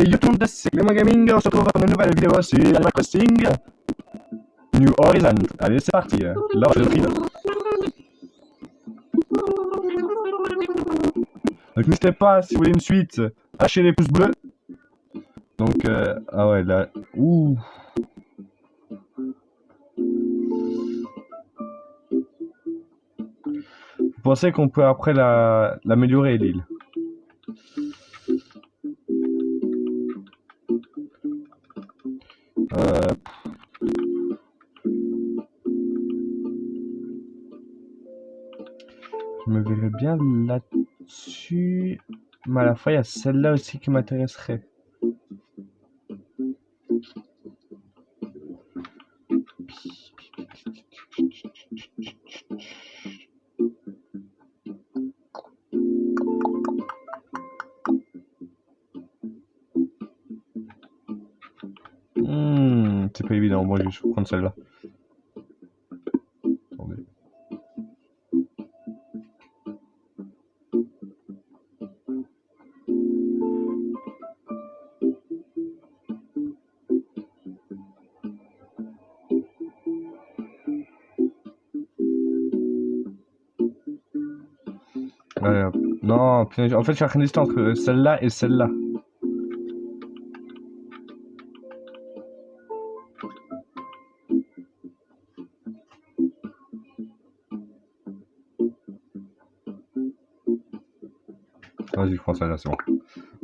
Et yo tout le monde, c'est Clément Gaming, on se retrouve pour une nouvelle vidéo sur Animal Crossing New Horizons. Allez, c'est parti, là je le prie. Donc n'hésitez pas, si vous voulez une suite, lâchez les pouces bleus. Donc, ah ouais, là, ouh. Vous pensez qu'on peut après l'améliorer, l'île? Je me verrais bien là-dessus. Mais à la fois, il y a celle-là aussi qui m'intéresserait. C'est pas évident. Moi, je vais prendre celle-là. Attendez. Non, en fait, je suis en train d'hésiter entre celle-là et celle-là. Vas-y, je prends celle-là, c'est bon.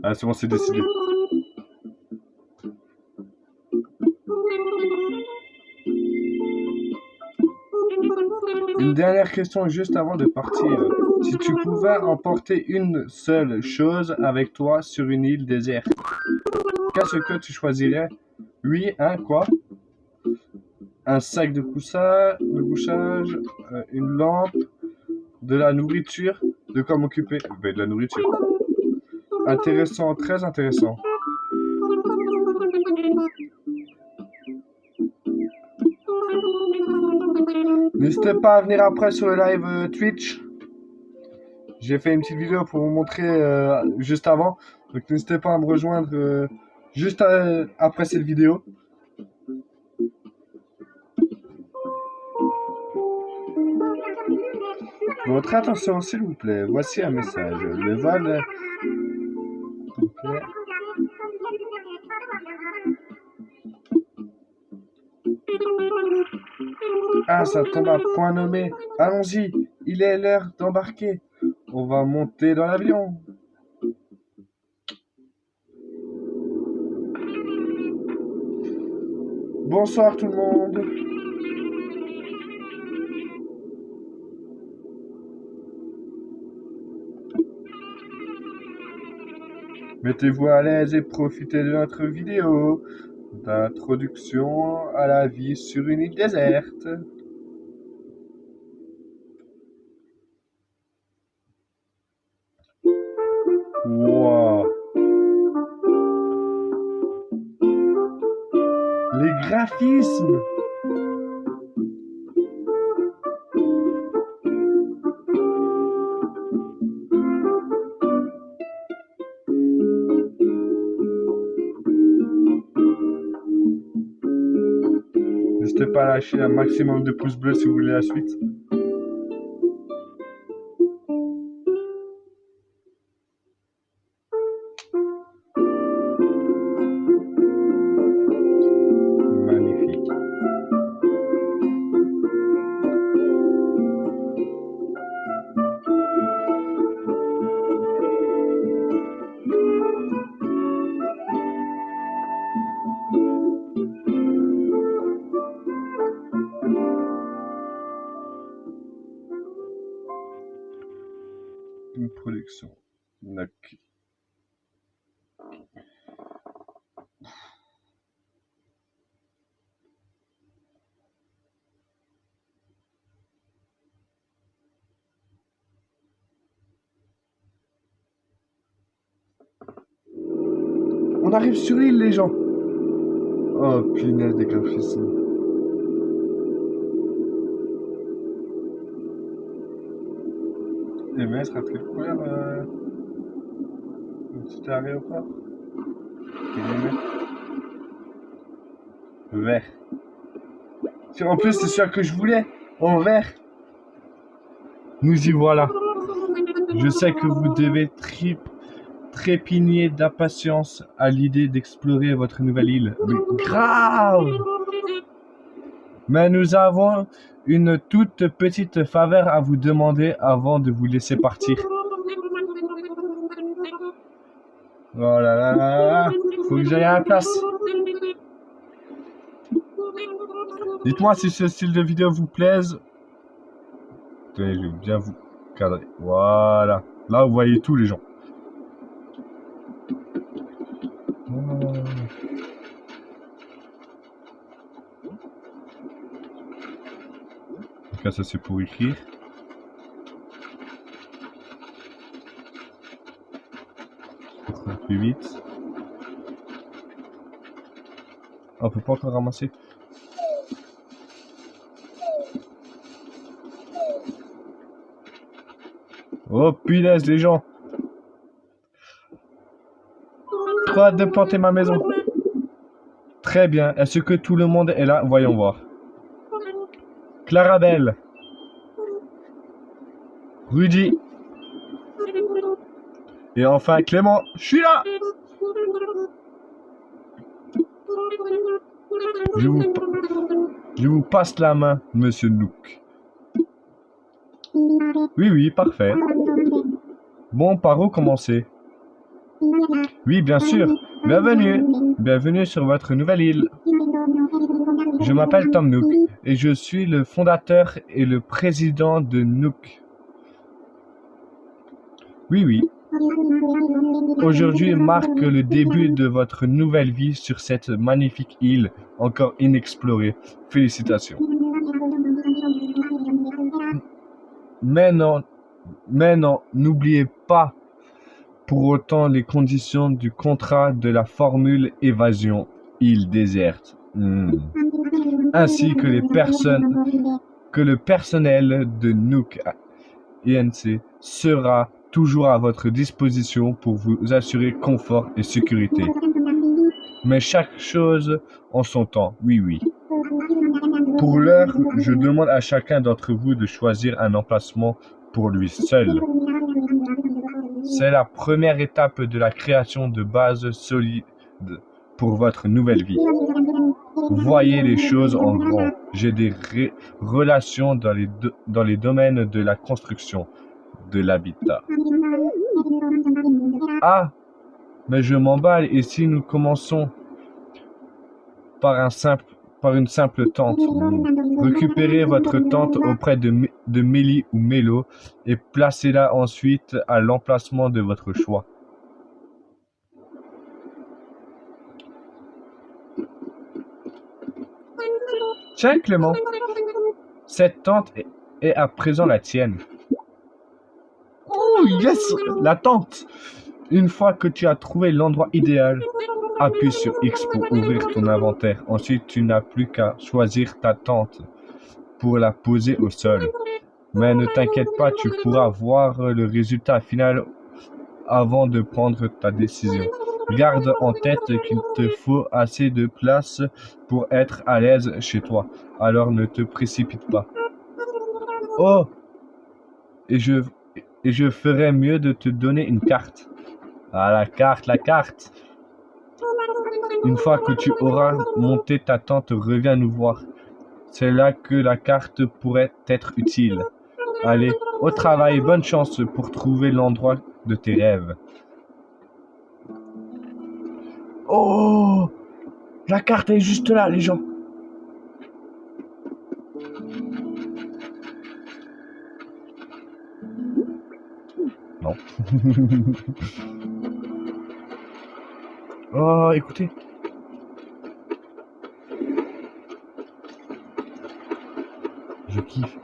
Ah, c'est bon, c'est décidé. Une dernière question juste avant de partir. Si tu pouvais emporter une seule chose avec toi sur une île déserte, qu'est-ce que tu choisirais? Oui, hein, quoi? Un sac de couchage, une lampe, de la nourriture, de quoi m'occuper? Ben, de la nourriture. Intéressant, très intéressant. N'hésitez pas à venir après sur le live Twitch. J'ai fait une petite vidéo pour vous montrer juste avant. Donc n'hésitez pas à me rejoindre juste après cette vidéo. Votre attention, s'il vous plaît. Voici un message. Le vol... Okay. Ah, ça tombe à point nommé. Allons-y, il est l'heure d'embarquer. On va monter dans l'avion. Bonsoir tout le monde. Mettez-vous à l'aise et profitez de notre vidéo d'introduction à la vie sur une île déserte. Wow. Les graphismes. N'hésitez pas à lâcher un maximum de pouces bleus si vous voulez la suite. Magnifique. Une production. Donc. On arrive sur l'île, les gens. Oh, punaise des graphismes. Et mais, sera très couvert. Un petit aéroport. Vert. En plus, c'est sûr que je voulais. En vert. Nous y voilà. Je sais que vous devez trépigner d'impatience à l'idée d'explorer votre nouvelle île. Mais grave! Mais nous avons une toute petite faveur à vous demander avant de vous laisser partir. Oh là là là là, faut que j'aille à la place. Dites-moi si ce style de vidéo vous plaise. Tenez, je vais bien vous cadrer. Voilà. Là, vous voyez tous les gens. Donc là, ça c'est pour écrire. Plus vite. Ah, on peut pas encore ramasser. Oh punaise les gens. Trop hâte de planter ma maison. Très bien. Est-ce que tout le monde est là? Voyons voir. Clarabelle. Rudy. Et enfin Clément. Je suis là. Je vous passe la main, Monsieur Nook. Oui, oui, parfait. Bon, par où commencer? Oui, bien sûr. Bienvenue. Bienvenue sur votre nouvelle île. Je m'appelle Tom Nook et je suis le fondateur et le président de Nook. Oui, oui. Aujourd'hui marque le début de votre nouvelle vie sur cette magnifique île encore inexplorée. Félicitations. Mais non, n'oubliez pas pour autant les conditions du contrat de la formule évasion île déserte. Ainsi que le personnel de Nook INC sera toujours à votre disposition pour vous assurer confort et sécurité. Mais chaque chose en son temps, oui, oui. Pour l'heure, je demande à chacun d'entre vous de choisir un emplacement pour lui seul. C'est la première étape de la création de bases solides pour votre nouvelle vie. Voyez les choses en grand. J'ai des relations dans les domaines de la construction, de l'habitat. Ah, mais je m'emballe et si nous commençons par une simple tente. Récupérez votre tente auprès de Mélie ou Mélo et placez-la ensuite à l'emplacement de votre choix. Tiens Clément, cette tente est à présent la tienne. Oh yes, la tente! Une fois que tu as trouvé l'endroit idéal, appuie sur X pour ouvrir ton inventaire. Ensuite, tu n'as plus qu'à choisir ta tente pour la poser au sol. Mais ne t'inquiète pas, tu pourras voir le résultat final avant de prendre ta décision. Garde en tête qu'il te faut assez de place pour être à l'aise chez toi. Alors ne te précipite pas. Oh! Et je ferais mieux de te donner une carte. Ah, la carte! Une fois que tu auras monté ta tente, reviens nous voir. C'est là que la carte pourrait être utile. Allez, au travail, bonne chance pour trouver l'endroit de tes rêves. Oh! La carte est juste là, les gens. Non. Oh, écoutez. Je kiffe.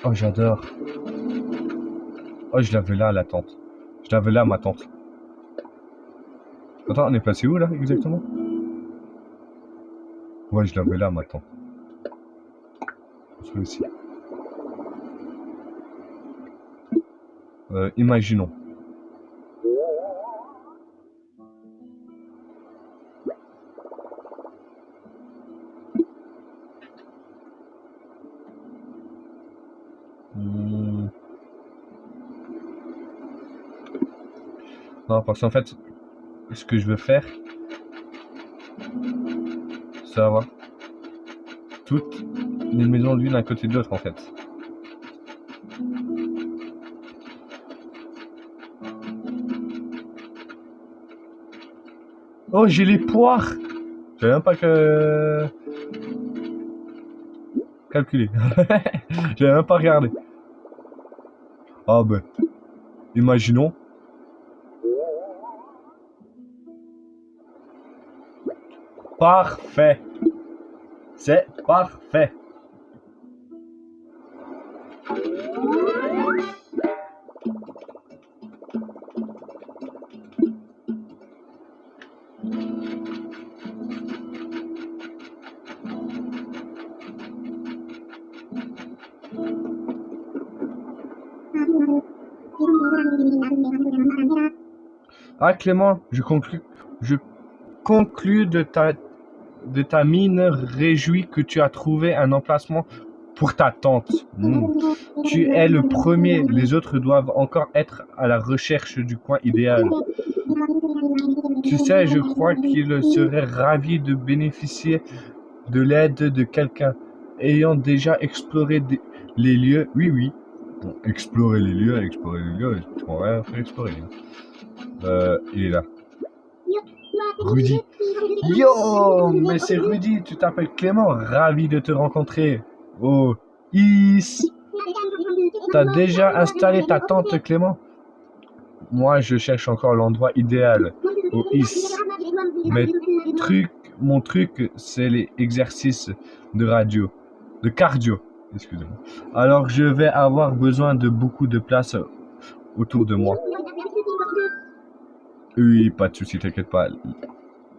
Oh, j'adore. Oh, je l'avais là, la tente. Je l'avais là, ma tente. Attends, on est placé où, là, exactement? Ouais, je l'avais là, ma tente. construire ici. Imaginons. Non, parce qu'en fait, ce que je veux faire, c'est avoir toutes les maisons l'une à côté de l'autre, en fait. Oh, j'ai les poires! J'avais même pas que... calculé. J'avais même pas regardé. Ah ben, imaginons. Parfait. C'est parfait. Ah Clément, je conclus de ta mine réjouie que tu as trouvé un emplacement pour ta tente. Tu es le premier, les autres doivent encore être à la recherche du coin idéal. Tu sais, je crois qu'il serait ravi de bénéficier de l'aide de quelqu'un ayant déjà exploré les lieux. Oui, oui. Bon, explorer les lieux, on va faire explorer. Il est là. Rudy. Yo, mais c'est Rudy, tu t'appelles Clément, ravi de te rencontrer. Oh, Is. T'as déjà installé ta tente, Clément? Moi, je cherche encore l'endroit idéal. Oh, Is. Mon truc, c'est les exercices de cardio. Excusez-moi. Alors, je vais avoir besoin de beaucoup de place autour de moi. Oui, pas de souci, t'inquiète pas.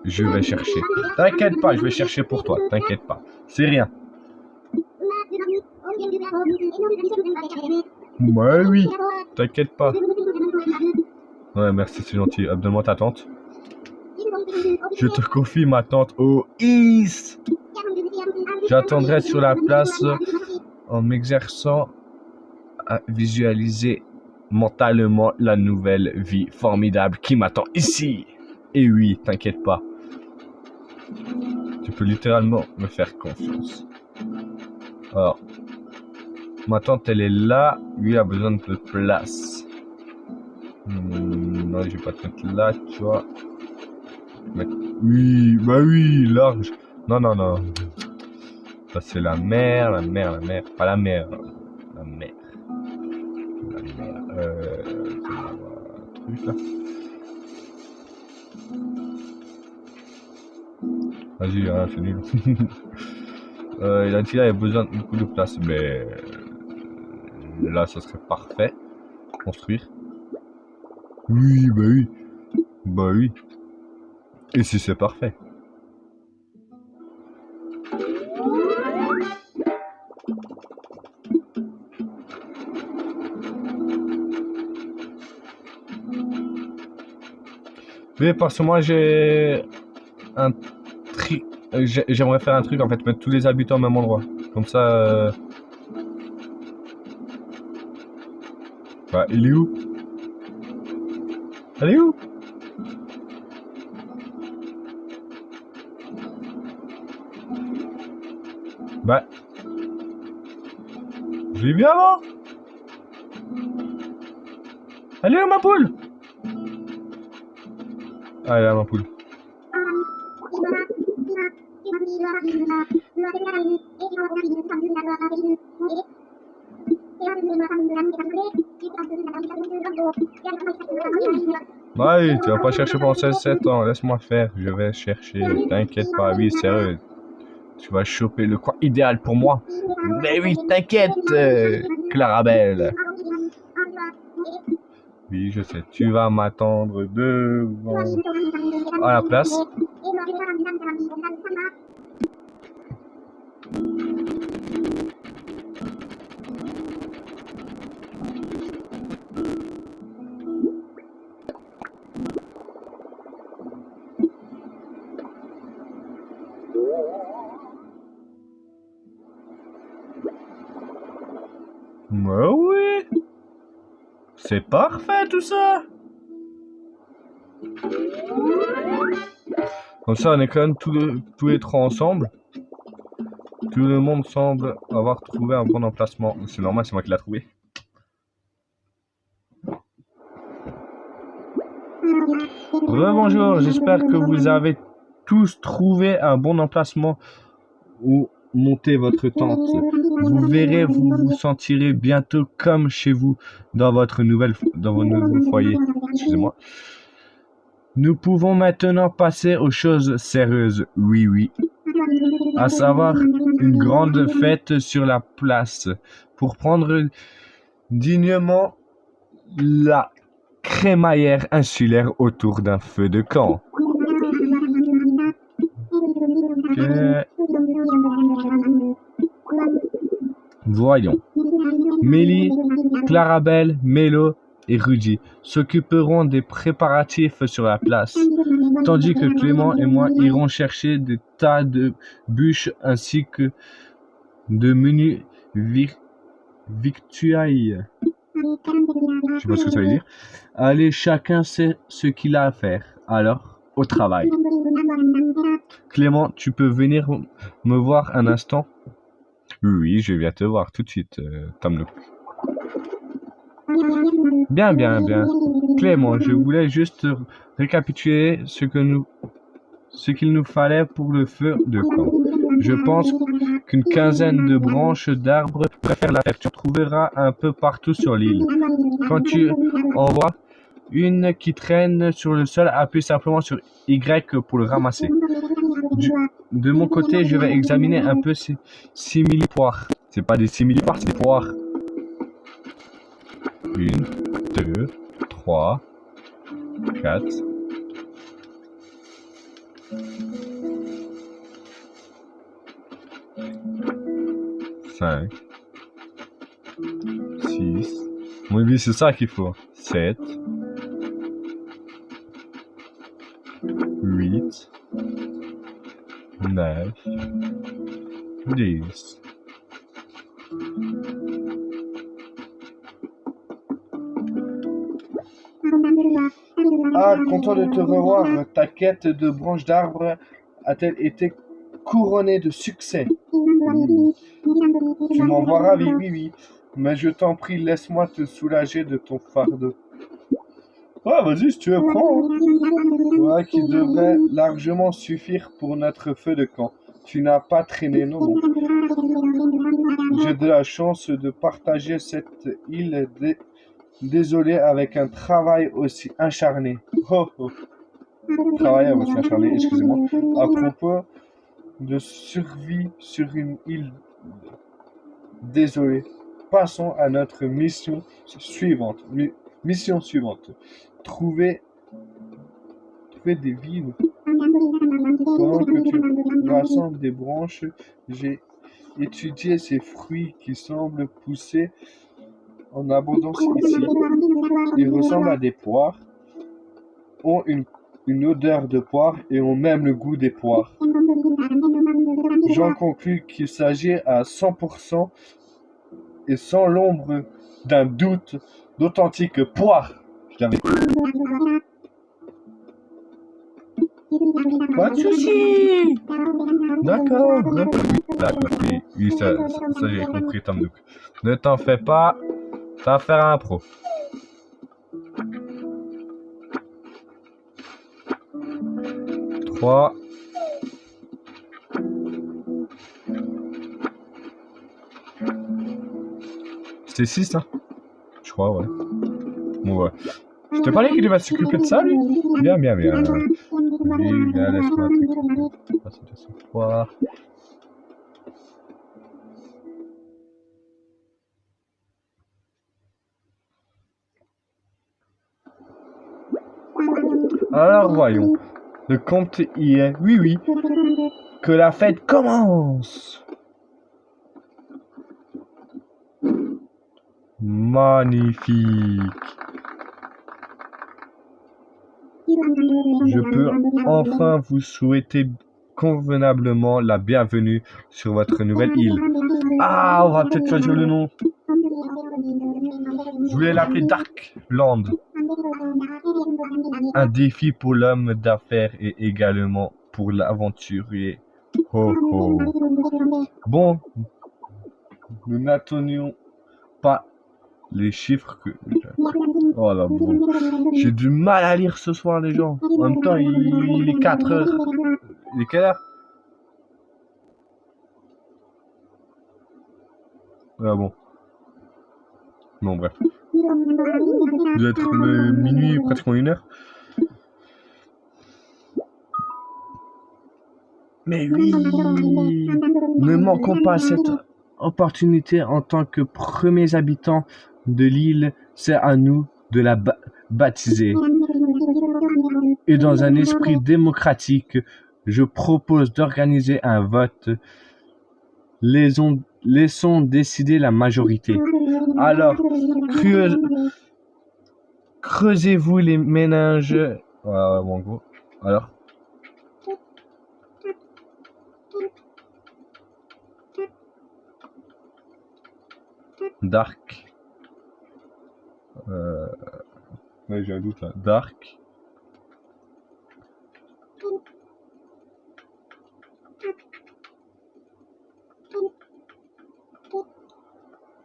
Je vais chercher. T'inquiète pas, je vais chercher pour toi. T'inquiète pas. C'est rien. Ouais, oui. T'inquiète pas. Ouais, merci, c'est gentil. Donne-moi ta tente. Je te confie ma tente au Is. J'attendrai sur la place en m'exerçant à visualiser mentalement la nouvelle vie formidable qui m'attend ici. Et oui, t'inquiète pas. Tu peux littéralement me faire confiance. Alors, ma tante elle est là. Lui a besoin de place. Non, je vais pas te mettre là, tu vois. Oui, bah oui, large. Non, non, non. Ça c'est la mer. Pas la mer. La mer. Truc là. Vas-y, hein, c'est nul. Il a dit là, il a besoin de beaucoup de place, mais là, ça serait parfait. Construire. Oui, bah oui. Bah oui. Et si c'est parfait. Mais parce que moi, j'ai un tri. J'aimerais faire un truc en fait, mettre tous les habitants au même endroit. Comme ça. Bah, il est où? Elle est où? Bah. Je l'ai vu avant. Elle est où ma poule? Ah, elle est là ma poule. Bah oui, tu vas pas chercher pendant 7 ans, laisse-moi faire, je vais chercher, t'inquiète pas, oui, sérieux. Tu vas choper le coin idéal pour moi. Mais oui, t'inquiète, Clarabelle. Oui, je sais, tu vas m'attendre devant à la place. Mais oui, c'est parfait tout ça. Comme ça, on est quand même tous les trois ensemble. Tout le monde semble avoir trouvé un bon emplacement. C'est normal, c'est moi qui l'ai trouvé. Rebonjour, j'espère que vous avez tous trouvé un bon emplacement où monter votre tente. Vous verrez, vous vous sentirez bientôt comme chez vous dans votre nouveau foyer. Excusez-moi. Nous pouvons maintenant passer aux choses sérieuses. Oui, oui. À savoir une grande fête sur la place pour prendre dignement la crémaillère insulaire autour d'un feu de camp. Okay. Voyons. Mélie, Clarabelle, Mélo et Rudy s'occuperont des préparatifs sur la place, tandis que Clément et moi irons chercher des tas de bûches ainsi que de menus victuailles. Je sais pas ce que ça veut dire. Allez, chacun sait ce qu'il a à faire. Alors, au travail. Clément, tu peux venir me voir un instant? Oui, je viens te voir tout de suite, Tom Nook. Bien, bien, bien. Clément, je voulais juste récapituler ce qu'il nous fallait pour le feu de camp. Je pense qu'une quinzaine de branches d'arbres pourraient faire la fête. Tu trouveras un peu partout sur l'île. Quand tu en vois une qui traîne sur le sol, appuie simplement sur Y pour le ramasser. De mon côté, je vais examiner un peu ces simili-poires. C'est pas des simili-poires, c'est des poires. 1, 2, 3, 4. 5, 6. Oui, c'est ça qu'il faut. 7, 8, 9, 10. Ah, content de te revoir. Ta quête de branches d'arbres a-t-elle été couronnée de succès? Tu m'en vois ravi, oui, oui. Mais je t'en prie, laisse-moi te soulager de ton fardeau. Ouais, vas-y, si tu veux, prends. Ouais, qui devrait largement suffire pour notre feu de camp. Tu n'as pas traîné, non? J'ai de la chance de partager cette île désolée avec un travail aussi acharné. Oh, oh. Travail aussi acharné, excusez-moi. À propos de survie sur une île désolée, passons à notre mission suivante. Mission suivante. Trouver des vivres. Pendant que tu rassembles des branches, j'ai étudié ces fruits qui semblent pousser en abondance ici. Ils ressemblent à des poires, ont une odeur de poire et ont même le goût des poires. J'en conclus qu'il s'agit à 100% et sans l'ombre d'un doute d'authentiques poires. Pas de soucis. D'accord. Oui, ça j'ai compris, Tom Nook. Ne t'en fais pas, ça va faire un pro. Trois. C'était 6, hein? Je crois, ouais. Bon, ouais. Je te parlais qu'il va s'occuper de ça, lui? Bien, bien, bien. Oui, bien, laisse-moi t'occuper. Passer de ce poire. Alors, voyons. Le compte y est. Oui, oui. Que la fête commence. Magnifique. Je peux enfin vous souhaiter convenablement la bienvenue sur votre nouvelle île. Ah, on va peut-être choisir le nom. Je voulais l'appeler Darkland. Un défi pour l'homme d'affaires et également pour l'aventurier. Oh, oh. Bon, nous n'attendions pas les chiffres que... Oh là, bon. J'ai du mal à lire ce soir, les gens. En même temps, il est 4 heures. Il est quelle heure? Ah bon. Non, bref. Il doit être minuit, pratiquement 1 heure. Mais oui, ne manquons pas cette opportunité en tant que premiers habitants de l'île. C'est à nous de la baptiser. Et dans un esprit démocratique, je propose d'organiser un vote. Laissons décider la majorité. Alors, creusez-vous les méninges. Ouais, bon, gros. Alors. Dark. Ouais, j'ai un doute là. Dark.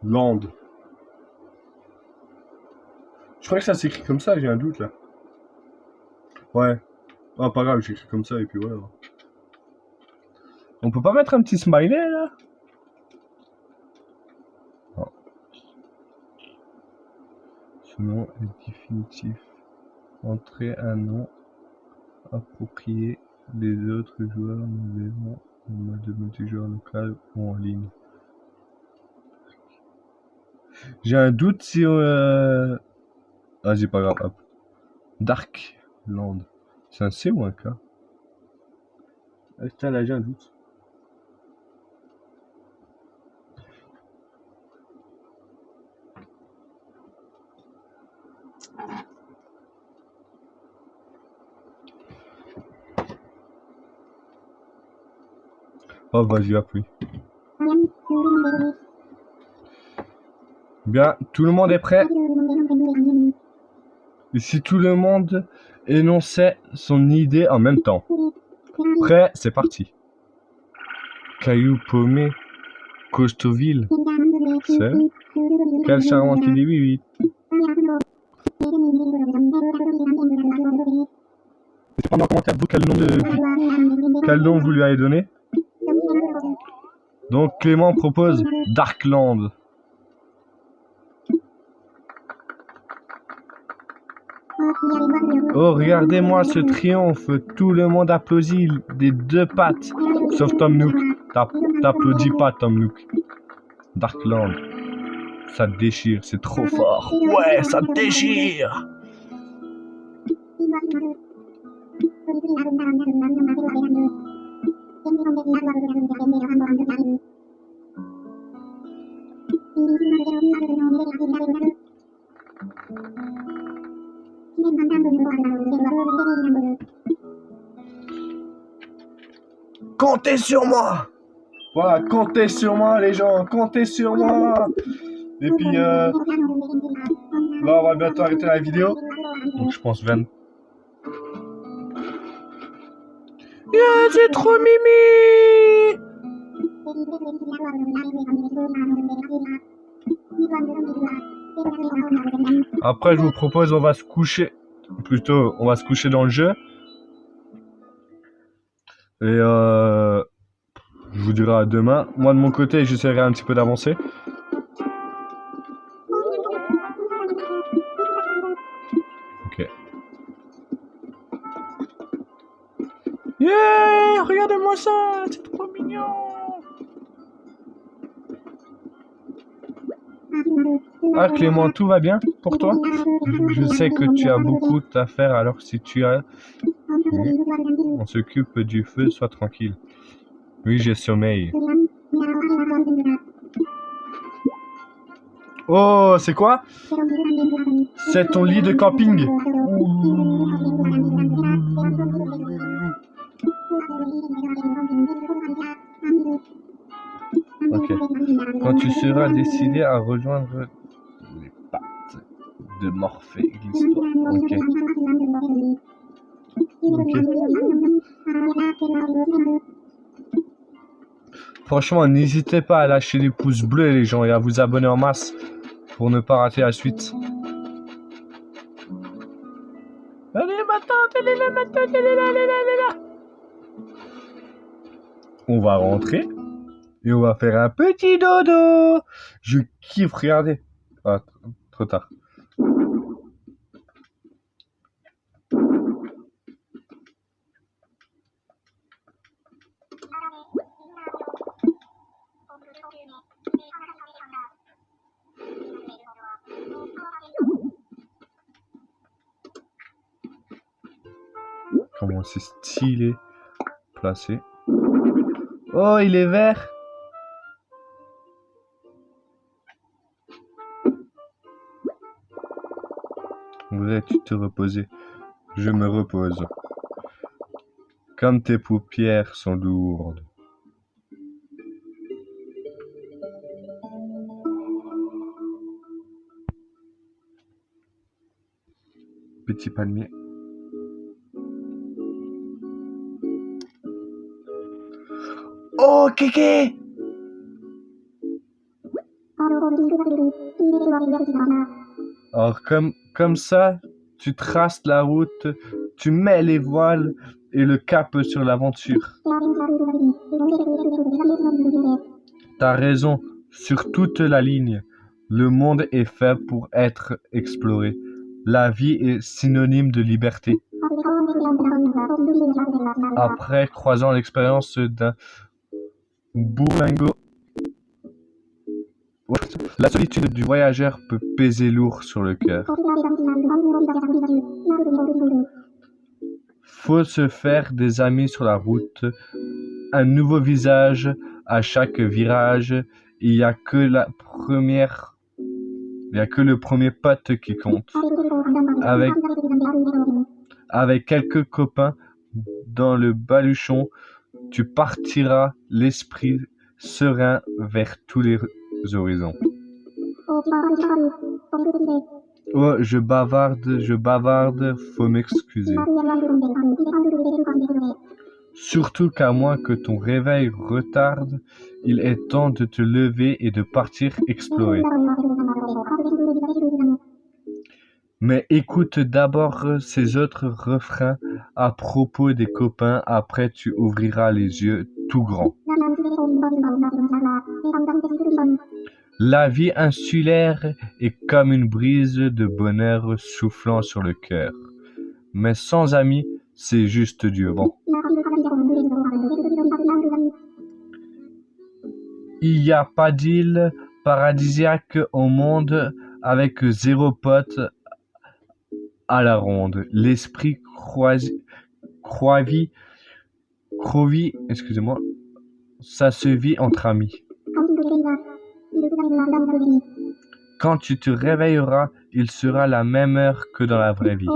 Land. Je crois que ça s'écrit comme ça, j'ai un doute là. Ouais. Ah, pas grave, j'écris comme ça et puis voilà. On peut pas mettre un petit smiley là? Non. Ce nom est définitif. Entrez un nom approprié. Les autres joueurs nous verront en mode multijoueur local ou en ligne. J'ai un doute si... Ah, c'est pas grave. Hop. Darkland. C'est un C ou un K? Ah, putain, là, j'ai un doute. Oh, vas-y, appuie. Bien, tout le monde est prêt? Et si tout le monde énonçait son idée en même temps? Prêt, c'est parti. Caillou paumé, Costoville. C'est? Quelle charmante idée, oui, oui. Laissez en commentaire vous quel nom vous lui avez donné. Donc Clément propose Darkland. Oh, regardez-moi ce triomphe. Tout le monde applaudit des deux pattes. Sauf Tom Nook. T'applaudis pas, Tom Nook. Darkland. Ça déchire, c'est trop fort. Ouais, ça déchire. Comptez sur moi. Voilà, comptez sur moi les gens, comptez sur moi. Et puis là on va bientôt arrêter la vidéo. Donc je pense 20. Yeah, c'est trop mimi. Après je vous propose on va se coucher. Plutôt on va se coucher dans le jeu. Et je vous dirai à demain. Moi de mon côté j'essaierai un petit peu d'avancer. Ok. Yeah, regardez-moi ça, c'est trop mignon. Ah Clément, tout va bien pour toi? Je sais que tu as beaucoup à faire, alors si tu as... On s'occupe du feu, sois tranquille. Oui, j'ai sommeil. Oh, c'est quoi? C'est ton lit de camping. Ok. Quand tu seras décidé à rejoindre les pattes de Morphée, l'histoire. Ok. Ok. Franchement, n'hésitez pas à lâcher les pouces bleus, les gens, et à vous abonner en masse pour ne pas rater la suite. Allez, ma tante, elle est là, ma tante, elle est là, elle est là, elle est là. On va rentrer et on va faire un petit dodo. Je kiffe, regardez. Ah, trop tard. Comment c'est stylé. Placé. Oh, il est vert. Voudrais-tu te reposer? Je me repose. Comme tes paupières sont lourdes. Petit palmier. Oh, Kéké! Alors, comme ça, tu traces la route, tu mets les voiles et le cap sur l'aventure. T'as raison, sur toute la ligne. Le monde est fait pour être exploré. La vie est synonyme de liberté. Après, croisant l'expérience d'un bourlingo, la solitude du voyageur peut peser lourd sur le cœur. Faut se faire des amis sur la route, un nouveau visage à chaque virage. Il y a que le premier pote qui compte. Avec quelques copains dans le baluchon, tu partiras l'esprit serein vers tous les horizons. Oh, je bavarde, faut m'excuser. Surtout qu'à moins que ton réveil retarde, il est temps de te lever et de partir explorer. Mais écoute d'abord ces autres refrains à propos des copains, après tu ouvriras les yeux tout grands. La vie insulaire est comme une brise de bonheur soufflant sur le cœur. Mais sans amis, c'est juste du vent. Il n'y a pas d'île paradisiaque au monde avec zéro pote à la ronde. L'esprit crovi, excusez-moi, ça se vit entre amis. Quand tu te réveilleras, il sera la même heure que dans la vraie vie.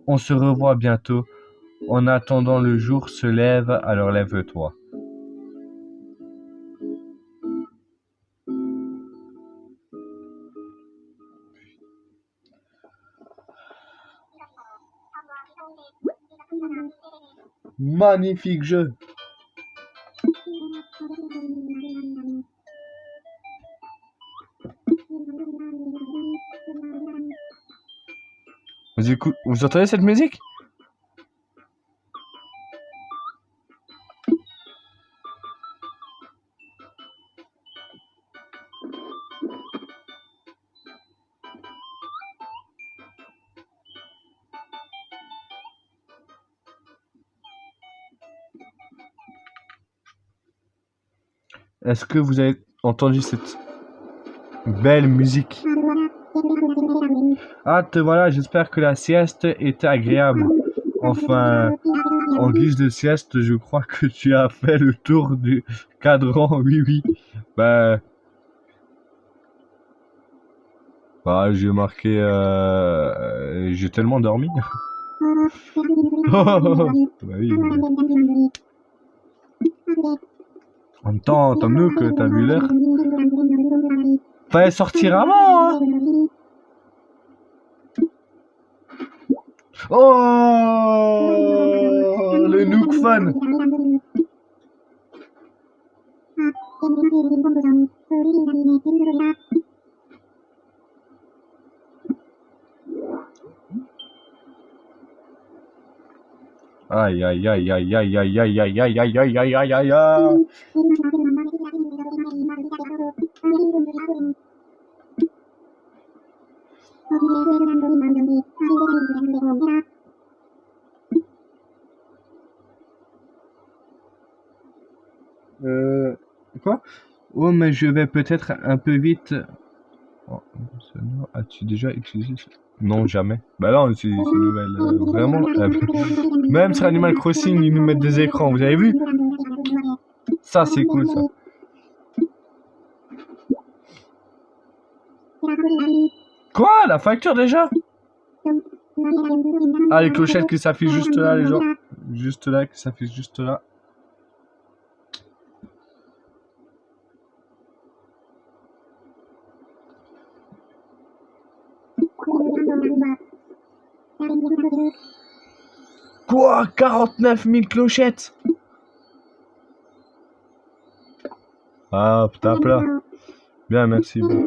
On se revoit bientôt. En attendant, le jour se lève, alors lève-toi. Magnifique jeu. Vous entendez cette musique? Est-ce que vous avez entendu cette belle musique? Ah, te voilà, j'espère que la sieste était agréable. Enfin, en guise de sieste, je crois que tu as fait le tour du cadran, oui, oui. Bah, j'ai marqué... j'ai tellement dormi. Bah oui. En même temps, tant mieux que t'as vu l'heure. Fallait sortir avant, hein. Oh, le Nook Fun. Aïe, aïe, aïe, aïe, aïe, aïe, aïe, aïe, aïe, aïe, aïe, aïe, aïe, aïe, aïe. Quoi? Oh, mais je vais peut-être un peu vite. Oh, as-tu déjà utilisé ça? Non, jamais. Bah non, c'est une nouvelle. Vraiment. Même sur Animal Crossing, ils nous mettent des écrans, vous avez vu? Ça, c'est cool, ça. Quoi? La facture déjà? Ah, les clochettes qui s'affichent juste là, les gens. Juste là, qui s'affichent juste là. Quoi? 49 000 clochettes? Ah, tape là. Bien, merci. Bien.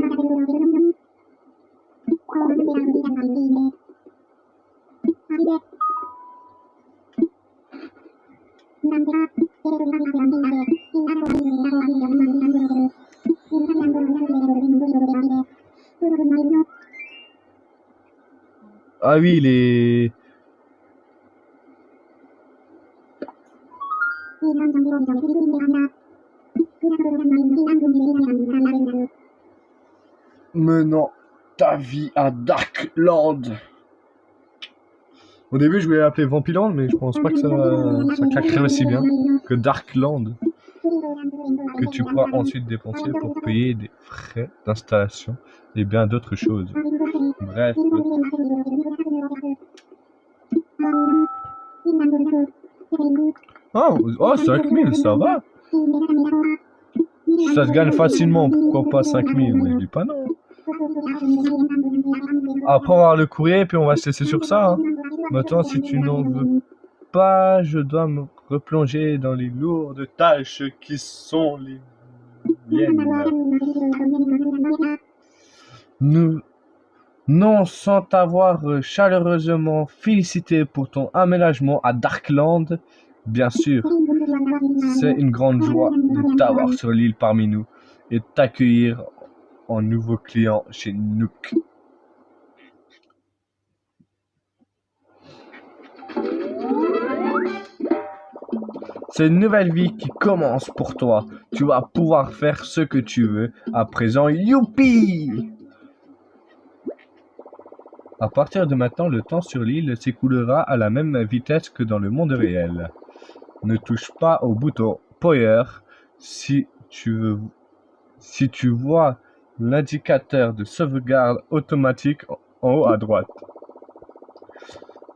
Ah oui, les... Menant ta vie à Darkland. Au début, je voulais l'appeler Vampiland, mais je pense pas que ça claquerait aussi bien que Darkland. Que tu pourras ensuite dépenser pour payer des frais d'installation et bien d'autres choses. Bref. Oh, 5000, ça va. Ça se gagne facilement, pourquoi pas 5000, mais je dis pas non. Après, on va voir le courrier, puis on va se laisser sur ça. Hein. Maintenant, si tu n'en veux pas, je dois me replonger dans les lourdes tâches qui sont les miennes. Nous, non sans t'avoir chaleureusement félicité pour ton aménagement à Darkland, bien sûr. C'est une grande joie de t'avoir sur l'île parmi nous et t'accueillir en nouveau client chez Nook. C'est une nouvelle vie qui commence pour toi. Tu vas pouvoir faire ce que tu veux. À présent, youpi! À partir de maintenant, le temps sur l'île s'écoulera à la même vitesse que dans le monde réel. Ne touche pas au bouton Power si tu vois l'indicateur de sauvegarde automatique en haut à droite.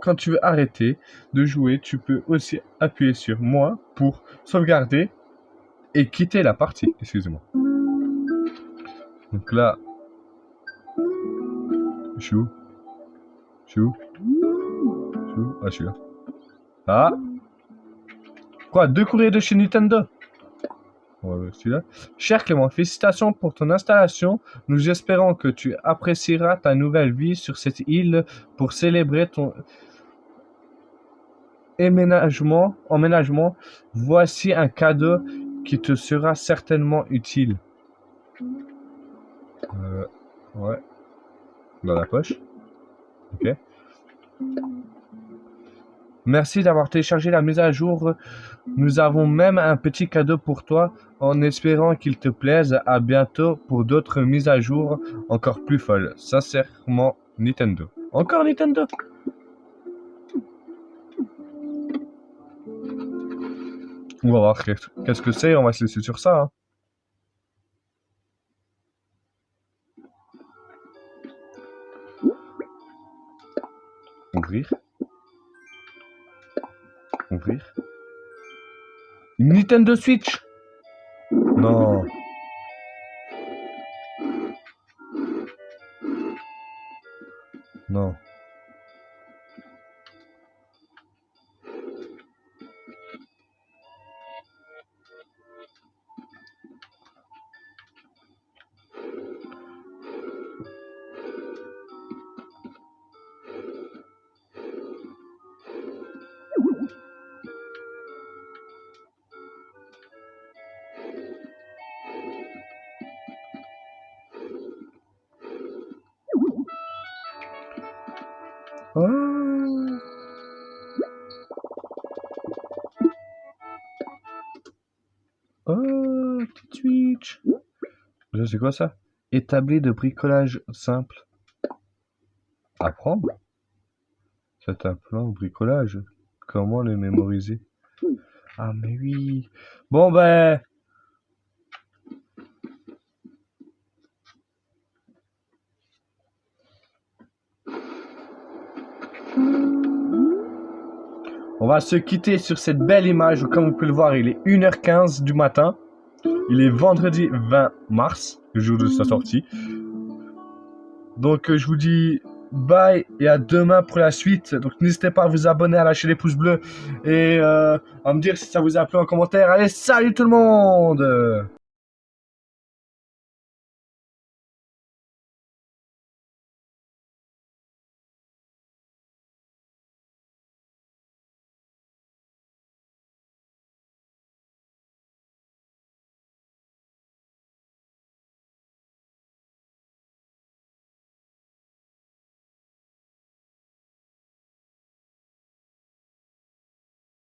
Quand tu veux arrêter de jouer, tu peux aussi appuyer sur moi pour sauvegarder et quitter la partie. Excusez-moi. Donc là, je suis où? Ah, je suis là. Ah! Quoi? 2 courriers de chez Nintendo? Ouais, celui-là. Cher Clément, félicitations pour ton installation. Nous espérons que tu apprécieras ta nouvelle vie sur cette île pour célébrer ton emménagement. Voici un cadeau qui te sera certainement utile. Ouais. Dans la poche. Ok. Merci d'avoir téléchargé la mise à jour. Nous avons même un petit cadeau pour toi en espérant qu'il te plaise. À bientôt pour d'autres mises à jour encore plus folles. Sincèrement, Nintendo. Encore Nintendo? On va voir qu'est-ce que c'est. On va se laisser sur ça. Hein. Ouvrir. Ouvrir. Nintendo Switch. Non. Non. Oh. Oh, petite Switch. C'est quoi ça? Établi de bricolage simple. Apprendre? C'est un plan de bricolage. Comment le mémoriser? Ah mais oui. Bon ben... On va se quitter sur cette belle image où, comme vous pouvez le voir, il est 1h15 du matin. Il est vendredi 20 mars, le jour de sa sortie. Donc je vous dis bye et à demain pour la suite. Donc n'hésitez pas à vous abonner, à lâcher les pouces bleus et à me dire si ça vous a plu en commentaire. Allez, salut tout le monde!